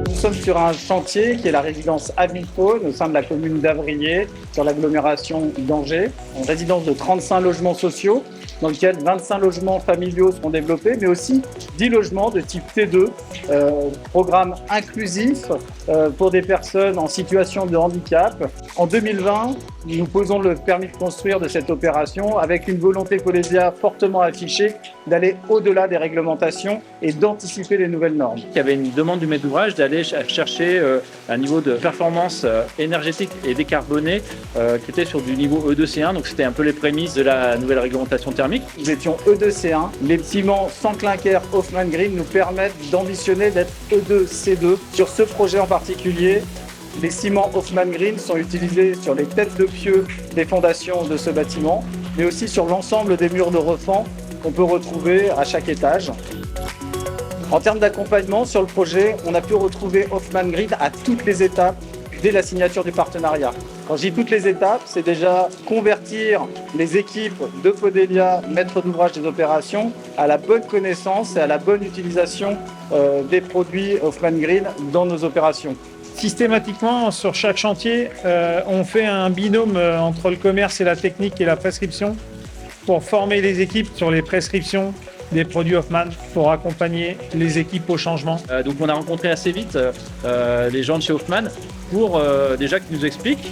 Nous sommes sur un chantier qui est la résidence Avifaune au sein de la commune d'Avrier, sur l'agglomération d'Angers, une résidence de 35 logements sociaux dans lequel 25 logements familiaux seront développés, mais aussi 10 logements de type T2, programme inclusif pour des personnes en situation de handicap. En 2020, nous posons le permis de construire de cette opération avec une volonté Polesia fortement affichée d'aller au-delà des réglementations et d'anticiper les nouvelles normes. Il y avait une demande du maître d'ouvrage d'aller chercher un niveau de performance énergétique et décarboné qui était sur du niveau E2C1, donc c'était un peu les prémices de la nouvelle réglementation thermique. Nous étions E2C1. Les ciments sans clinker Hoffmann Green nous permettent d'ambitionner d'être E2C2. Sur ce projet en particulier, les ciments Hoffmann Green sont utilisés sur les têtes de pieux des fondations de ce bâtiment, mais aussi sur l'ensemble des murs de refend qu'on peut retrouver à chaque étage. En termes d'accompagnement sur le projet, on a pu retrouver Hoffmann Green à toutes les étapes dès la signature du partenariat. Quand je dis toutes les étapes, c'est déjà convertir les équipes de Podelia, maîtres d'ouvrage des opérations, à la bonne connaissance et à la bonne utilisation des produits Hoffmann Green dans nos opérations. Systématiquement, sur chaque chantier, on fait un binôme entre le commerce et la technique et la prescription pour former les équipes sur les prescriptions des produits Hoffmann pour accompagner les équipes au changement. Donc on a rencontré assez vite les gens de chez Hoffmann pour déjà qu'ils nous expliquent.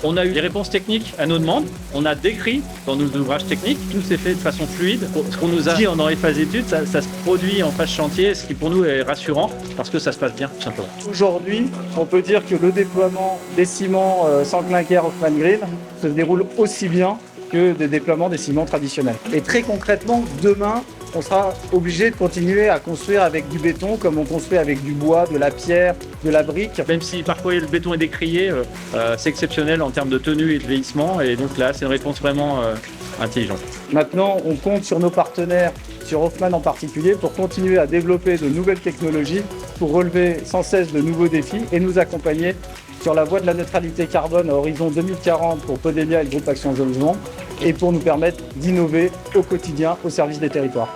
On a eu des réponses techniques à nos demandes, on a décrit dans nos ouvrages techniques, tout s'est fait de façon fluide. Ce qu'on nous a dit dans les phases d'études, ça se produit en phase chantier, ce qui pour nous est rassurant parce que ça se passe bien tout simplement. Aujourd'hui, on peut dire que le déploiement des ciments sans clinker Hoffmann Green se déroule aussi bien que des déploiements des ciments traditionnels. Et très concrètement, demain, on sera obligé de continuer à construire avec du béton comme on construit avec du bois, de la pierre, de la brique. Même si parfois le béton est décrié, c'est exceptionnel en termes de tenue et de vieillissement. Et donc là, c'est une réponse vraiment intelligente. Maintenant, on compte sur nos partenaires, sur Hoffmann en particulier, pour continuer à développer de nouvelles technologies, pour relever sans cesse de nouveaux défis et nous accompagner sur la voie de la neutralité carbone à horizon 2040 pour Podelia et le groupe Action Logement et pour nous permettre d'innover au quotidien au service des territoires.